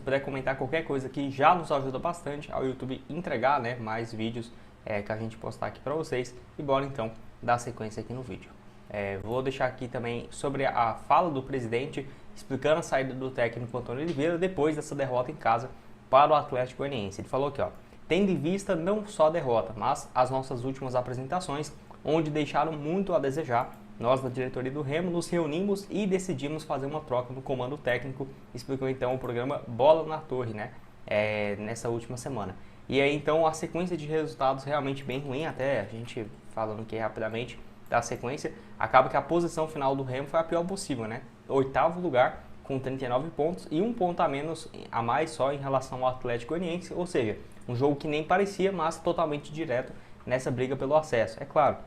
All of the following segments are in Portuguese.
puder comentar qualquer coisa aqui, já nos ajuda bastante ao YouTube entregar, né, mais vídeos que a gente postar aqui para vocês. E bora então dar sequência aqui no vídeo. Vou deixar aqui também sobre a fala do presidente, explicando a saída do técnico Antônio Oliveira depois dessa derrota em casa para o Atlético Goianiense. Ele falou aqui, ó, tendo em vista não só a derrota, mas as nossas últimas apresentações, onde deixaram muito a desejar, nós da diretoria do Remo nos reunimos e decidimos fazer uma troca no comando técnico, explicou então o programa Bola na Torre, né, nessa última semana. E aí então a sequência de resultados realmente bem ruim, até a gente falando aqui rapidamente da sequência, acaba que a posição final do Remo foi a pior possível, né, 8º lugar com 39 pontos e 1 ponto a mais só em relação ao Atlético Goianiense, ou seja, um jogo que nem parecia, mas totalmente direto nessa briga pelo acesso. É claro,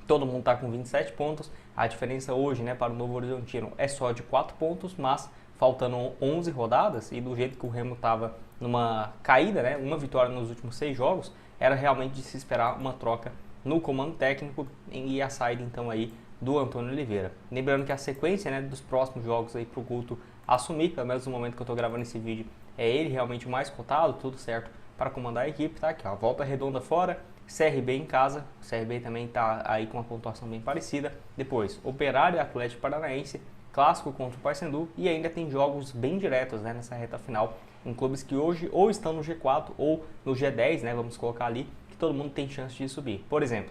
todo mundo está com 27 pontos, a diferença hoje, né, para o Novo Horizontino é só de 4 pontos, mas faltando 11 rodadas e do jeito que o Remo estava numa caída, né, uma vitória nos últimos 6 jogos, era realmente de se esperar uma troca no comando técnico e a saída então aí do Antônio Oliveira. Lembrando que a sequência, né, dos próximos jogos aí para o Guto assumir, pelo menos no momento que eu estou gravando esse vídeo, é ele realmente o mais cotado, tudo certo para comandar a equipe, tá aqui, ó, Volta Redonda fora, CRB em casa, o CRB também está aí com uma pontuação bem parecida, depois Operário e Atlético Paranaense, clássico contra o Paysandu e ainda tem jogos bem diretos, né, nessa reta final, em clubes que hoje ou estão no G4 ou no G10, né, vamos colocar ali, que todo mundo tem chance de subir. Por exemplo,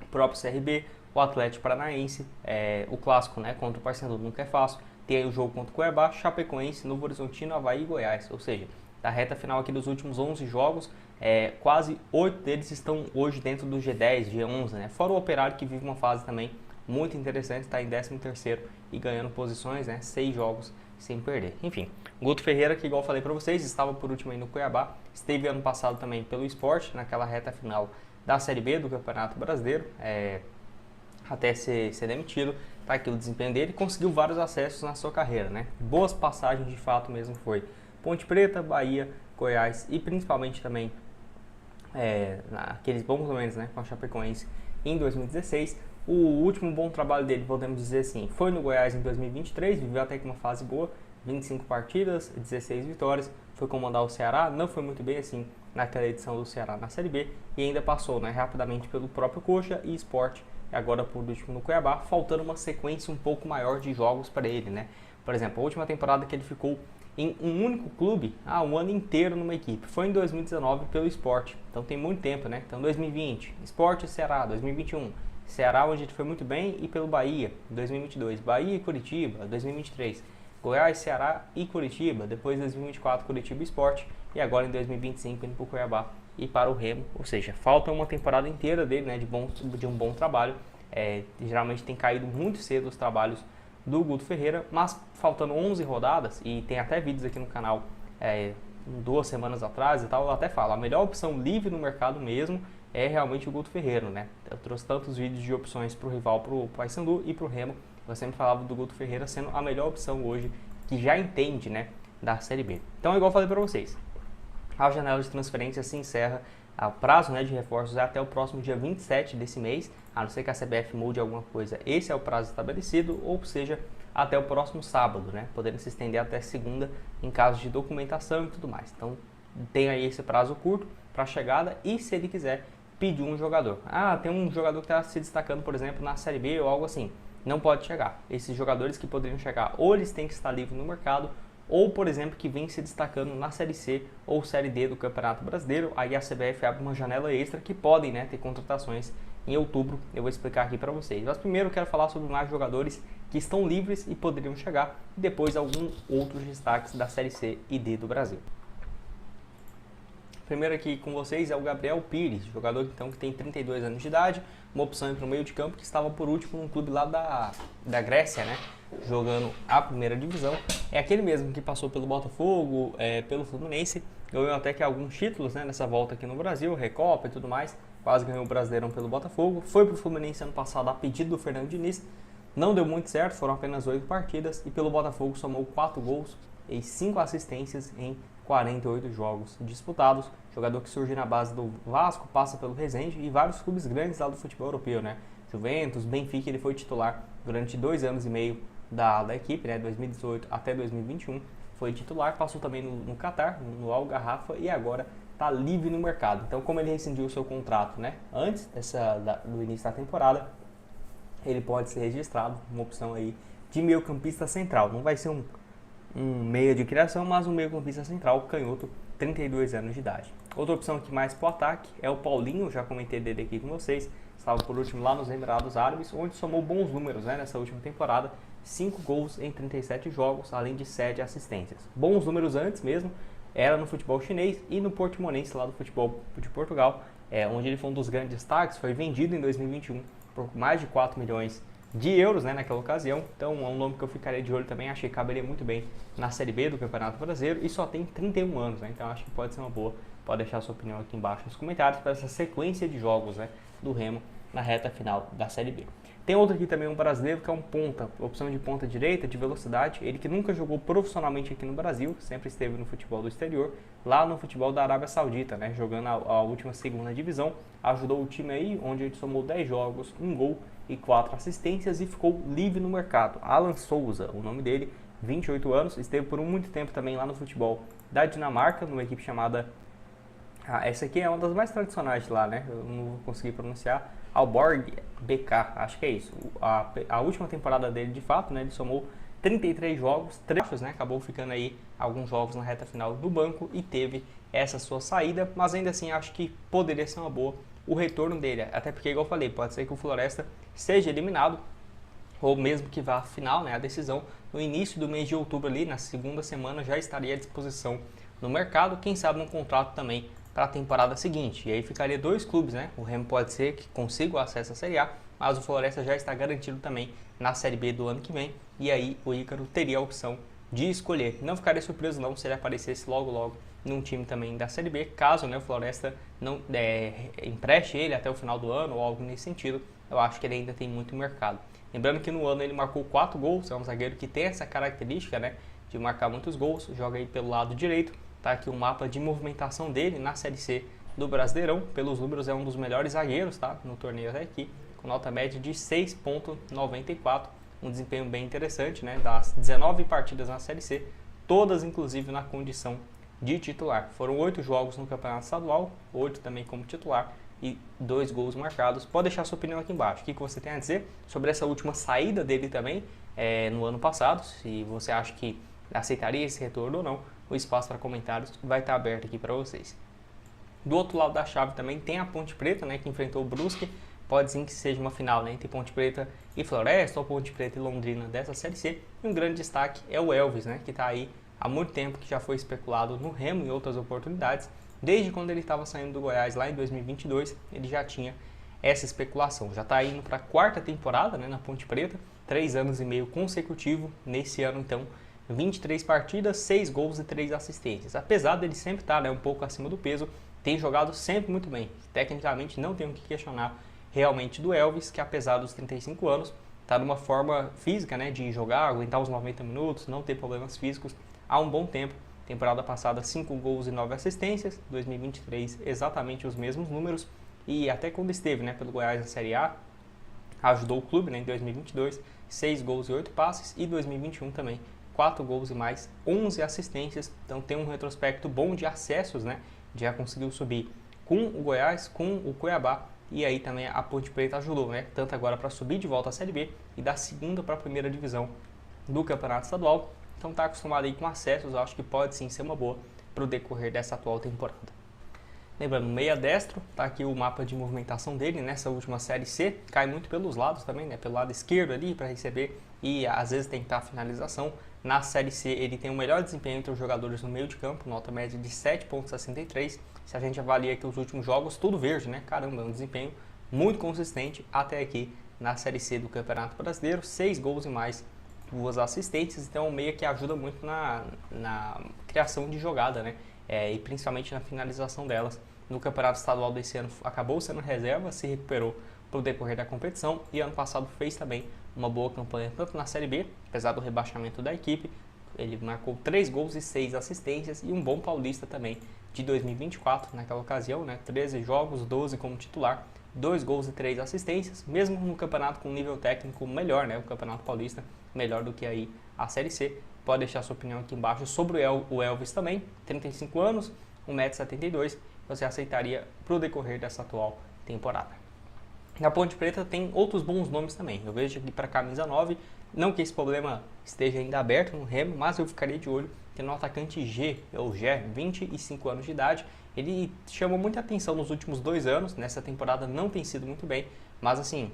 o próprio CRB, o Atlético Paranaense, o clássico, né, contra o Paysandu nunca é fácil, tem aí o jogo contra o Cuiabá, Chapecoense, Novo Horizontino, Avaí e Goiás, ou seja, da reta final aqui dos últimos 11 jogos, quase 8 deles estão hoje dentro do G10, G11, né? Fora o Operário que vive uma fase também muito interessante, está em 13º e ganhando posições, né? 6 jogos sem perder. Enfim, Guto Ferreira, que igual eu falei para vocês, estava por último aí no Cuiabá, esteve ano passado também pelo Sport, naquela reta final da Série B do Campeonato Brasileiro, até ser demitido, tá aqui o desempenho dele, conseguiu vários acessos na sua carreira, né? Boas passagens de fato mesmo foi Ponte Preta, Bahia, Goiás e principalmente também naqueles bons momentos, né, com a Chapecoense em 2016. O último bom trabalho dele, podemos dizer assim, foi no Goiás em 2023, viveu até que uma fase boa, 25 partidas, 16 vitórias, foi comandar o Ceará, não foi muito bem assim naquela edição do Ceará na Série B e ainda passou, né, rapidamente pelo próprio Coxa e Sport, e agora por último no Cuiabá, faltando uma sequência um pouco maior de jogos para ele, né. Por exemplo, a última temporada que ele ficou em um único clube, um ano inteiro numa equipe, foi em 2019 pelo Sport, então tem muito tempo, né? Então 2020, Sport e Ceará, 2021, Ceará onde ele foi muito bem e pelo Bahia, 2022, Bahia e Curitiba, 2023, Goiás, Ceará e Curitiba, depois 2024 Curitiba e Sport e agora em 2025 indo para o Cuiabá e para o Remo, ou seja, falta uma temporada inteira dele, né, de um bom trabalho, geralmente tem caído muito cedo os trabalhos do Guto Ferreira, mas faltando 11 rodadas, e tem até vídeos aqui no canal 2 semanas atrás e tal, eu até falo, a melhor opção livre no mercado mesmo é realmente o Guto Ferreira, né? Eu trouxe tantos vídeos de opções para o rival, para o Paysandu e para o Remo, eu sempre falava do Guto Ferreira sendo a melhor opção hoje, que já entende, né, da Série B. Então, igual eu falei para vocês, a janela de transferência se encerra, o prazo, né, de reforços é até o próximo dia 27 desse mês, a não ser que a CBF mude alguma coisa, esse é o prazo estabelecido, ou seja, até o próximo sábado, né, podendo se estender até segunda em caso de documentação e tudo mais. Então tem aí esse prazo curto para a chegada e se ele quiser pedir um jogador. Tem um jogador que está se destacando, por exemplo, na Série B ou algo assim, não pode chegar. Esses jogadores que poderiam chegar, ou eles têm que estar livres no mercado, ou, por exemplo, que vem se destacando na Série C ou Série D do Campeonato Brasileiro, aí a CBF abre uma janela extra que podem, né, ter contratações em outubro, eu vou explicar aqui para vocês. Mas primeiro eu quero falar sobre mais jogadores que estão livres e poderiam chegar, e depois alguns outros destaques da Série C e D do Brasil. Primeiro aqui com vocês é o Gabriel Pires, jogador então que tem 32 anos de idade, uma opção para o meio de campo que estava por último num clube lá da Grécia, né, jogando a primeira divisão. É aquele mesmo que passou pelo Botafogo, pelo Fluminense, ganhou até que alguns títulos, né, nessa volta aqui no Brasil, Recopa e tudo mais, quase ganhou o Brasileirão pelo Botafogo, foi para o Fluminense ano passado a pedido do Fernando Diniz, não deu muito certo, foram apenas 8 partidas e pelo Botafogo somou 4 gols e 5 assistências em 48 jogos disputados, jogador que surge na base do Vasco, passa pelo Resende e vários clubes grandes lá do futebol europeu, né? Juventus, Benfica, ele foi titular durante 2 anos e meio da equipe, né? 2018 até 2021, foi titular, passou também no Qatar, no Al Garrafa e agora está livre no mercado. Então, como ele rescindiu o seu contrato, né, antes do início da temporada, ele pode ser registrado, uma opção aí de meio-campista central. Não vai ser um meia de criação, mas um meio-campista central, canhoto, 32 anos de idade. Outra opção aqui mais para o ataque é o Paulinho, já comentei dele aqui com vocês, estava por último lá nos Emirados Árabes, onde somou bons números, né, nessa última temporada, 5 gols em 37 jogos, além de 7 assistências. Bons números antes mesmo, era no futebol chinês e no Portimonense lá do futebol de Portugal, onde ele foi um dos grandes destaques, foi vendido em 2021 por mais de 4 milhões de euros, né, naquela ocasião. Então é um nome que eu ficaria de olho também, achei que caberia muito bem na Série B do Campeonato Brasileiro e só tem 31 anos, né, então acho que pode ser uma boa. Pode deixar a sua opinião aqui embaixo nos comentários para essa sequência de jogos, né, do Remo na reta final da Série B. Tem outro aqui também, um brasileiro, que é um ponta, opção de ponta direita, de velocidade. Ele que nunca jogou profissionalmente aqui no Brasil, sempre esteve no futebol do exterior, lá no futebol da Arábia Saudita, né, jogando a última segunda divisão. Ajudou o time aí, onde ele somou 10 jogos, 1 gol e 4 assistências e ficou livre no mercado. Alan Souza, o nome dele, 28 anos, esteve por muito tempo também lá no futebol da Dinamarca, numa equipe chamada... essa aqui é uma das mais tradicionais de lá, né, eu não vou conseguir pronunciar. Aalborg BK, acho que é isso. A última temporada dele, de fato, né, ele somou 33 jogos, 3, né, acabou ficando aí alguns jogos na reta final do banco e teve essa sua saída, mas ainda assim acho que poderia ser uma boa o retorno dele, até porque, igual eu falei, pode ser que o Floresta seja eliminado, ou mesmo que vá à final, né, a decisão, no início do mês de outubro ali, na segunda semana, já estaria à disposição no mercado, quem sabe um contrato também para a temporada seguinte. E aí ficaria 2 clubes, né? O Remo pode ser que consiga o acesso à Série A, mas o Floresta já está garantido também na Série B do ano que vem. E aí o Ícaro teria a opção de escolher. Não ficaria surpreso não se ele aparecesse logo num time também da Série B, caso, né, o Floresta não empreste ele até o final do ano ou algo nesse sentido. Eu acho que ele ainda tem muito mercado. Lembrando que no ano ele marcou 4 gols, é um zagueiro que tem essa característica, né, de marcar muitos gols, joga aí pelo lado direito. Tá aqui o mapa de movimentação dele na Série C do Brasileirão. Pelos números é um dos melhores zagueiros, tá, no torneio até aqui, com nota média de 6,94. Um desempenho bem interessante, né, das 19 partidas na Série C, todas inclusive na condição de titular. Foram 8 jogos no Campeonato Estadual, 8 também como titular e 2 gols marcados. Pode deixar sua opinião aqui embaixo. O que você tem a dizer sobre essa última saída dele também no ano passado? Se você acha que aceitaria esse retorno ou não, o espaço para comentários vai estar aberto aqui para vocês. Do outro lado da chave também tem a Ponte Preta, né, que enfrentou o Brusque. Pode sim que seja uma final, né, entre Ponte Preta e Floresta, ou Ponte Preta e Londrina dessa Série C. E um grande destaque é o Elvis, né, que está aí há muito tempo, que já foi especulado no Remo em outras oportunidades. Desde quando ele estava saindo do Goiás lá em 2022, ele já tinha essa especulação. Já está indo para a 4ª temporada, né, na Ponte Preta, 3 anos e meio consecutivo. Nesse ano, então, 23 partidas, 6 gols e 3 assistências. Apesar dele sempre estar, né, um pouco acima do peso, tem jogado sempre muito bem. Tecnicamente, não tenho o que questionar realmente do Elvis, que apesar dos 35 anos, está numa forma física, né, de jogar, aguentar os 90 minutos, não ter problemas físicos há um bom tempo. Temporada passada, 5 gols e 9 assistências. 2023, exatamente os mesmos números. E até quando esteve, né, pelo Goiás na Série A, ajudou o clube, né, em 2022, 6 gols e 8 passes. E 2021 também, 4 gols e mais 11 assistências. Então tem um retrospecto bom de acessos, né? Já conseguiu subir com o Goiás, com o Cuiabá. E aí também a Ponte Preta ajudou, né? Tanto agora para subir de volta à Série B e da segunda para a primeira divisão do Campeonato Estadual. Então está acostumado aí com acessos, eu acho que pode sim ser uma boa para o decorrer dessa atual temporada. Lembrando, meia destro, tá aqui o mapa de movimentação dele nessa última Série C, cai muito pelos lados também, né? Pelo lado esquerdo ali para receber e às vezes tentar a finalização. Na Série C ele tem o melhor desempenho entre os jogadores no meio de campo, nota média de 7,63. Se a gente avalia aqui os últimos jogos, tudo verde, né? Caramba, é um desempenho muito consistente até aqui na Série C do Campeonato Brasileiro, 6 gols e mais 2 assistências, então é um meia que ajuda muito na criação de jogada, né? E principalmente na finalização delas. No Campeonato Estadual desse ano acabou sendo reserva, se recuperou para o decorrer da competição e ano passado fez também uma boa campanha tanto na Série B, apesar do rebaixamento da equipe. Ele marcou 3 gols e 6 assistências e um bom paulista também de 2024, naquela ocasião, né? 13 jogos, 12 como titular, 2 gols e 3 assistências, mesmo no campeonato com nível técnico melhor, né? O Campeonato Paulista melhor do que aí a Série C, pode deixar sua opinião aqui embaixo sobre o Elvis também, 35 anos, 1,72 m, você aceitaria para o decorrer dessa atual temporada. Na Ponte Preta tem outros bons nomes também, eu vejo aqui para camisa 9, não que esse problema esteja ainda aberto no Remo, mas eu ficaria de olho que no atacante G, ou Gé, 25 anos de idade, ele chamou muita atenção nos últimos 2 anos, nessa temporada não tem sido muito bem, mas assim,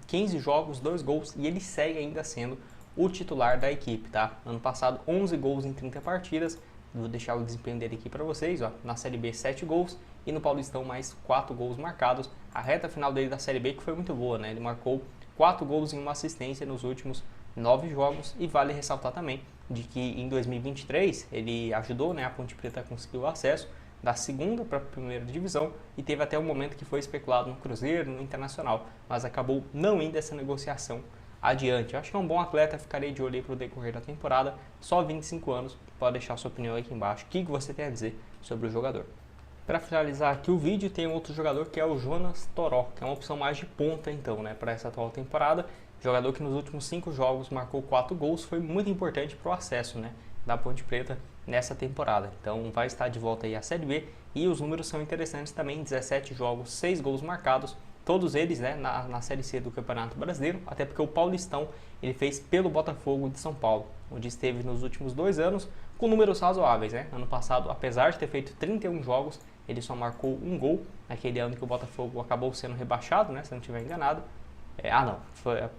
15 jogos, 2 gols e ele segue ainda sendo o titular da equipe, tá? Ano passado 11 gols em 30 partidas, vou deixar o desempenho dele aqui para vocês, ó. Na Série B 7 gols e no Paulistão mais 4 gols marcados. A reta final dele da Série B que foi muito boa, né? Ele marcou 4 gols e 1 assistência nos últimos 9 jogos e vale ressaltar também de que em 2023 ele ajudou, né, a Ponte Preta a conseguir o acesso da segunda para a primeira divisão e teve até um momento que foi especulado no Cruzeiro, no Internacional, mas acabou não indo essa negociação adiante. Eu acho que é um bom atleta, ficarei de olho aí para o decorrer da temporada, só 25 anos, pode deixar sua opinião aqui embaixo, o que você tem a dizer sobre o jogador. Para finalizar aqui o vídeo, tem outro jogador que é o Jonas Toró, que é uma opção mais de ponta então, né, para essa atual temporada, jogador que nos últimos 5 jogos marcou 4 gols, foi muito importante para o acesso, né, da Ponte Preta nessa temporada. Então vai estar de volta aí a Série B e os números são interessantes também, 17 jogos, 6 gols marcados, todos eles, né, na Série C do Campeonato Brasileiro, até porque o Paulistão ele fez pelo Botafogo de São Paulo, onde esteve nos últimos 2 anos com números razoáveis, né? Ano passado, apesar de ter feito 31 jogos, ele só marcou 1 gol, naquele ano que o Botafogo acabou sendo rebaixado, né, se eu não estiver enganado.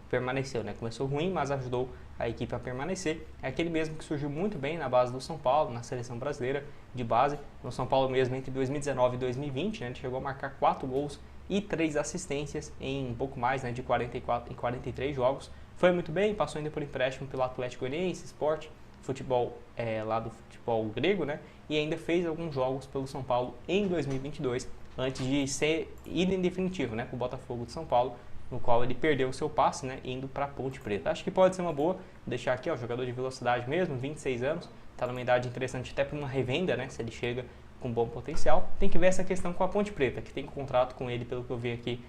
Permaneceu, né? Começou ruim, mas ajudou a equipe a permanecer. É aquele mesmo que surgiu muito bem na base do São Paulo, na seleção brasileira de base. No São Paulo mesmo, entre 2019 e 2020, né, ele chegou a marcar 4 gols e 3 assistências em um pouco mais, né, de 43 jogos. Foi muito bem, passou ainda por empréstimo pelo Atlético Goianiense, Sport, futebol lá do futebol grego, né, e ainda fez alguns jogos pelo São Paulo em 2022, antes de ser ido em definitivo, né, com o Botafogo de São Paulo, no qual ele perdeu o seu passe, né, indo para a Ponte Preta. Acho que pode ser uma boa, deixar aqui, ó, jogador de velocidade mesmo, 26 anos, está numa idade interessante até para uma revenda, né, se ele chega com bom potencial. Tem que ver essa questão com a Ponte Preta, que tem contrato com ele, pelo que eu vi aqui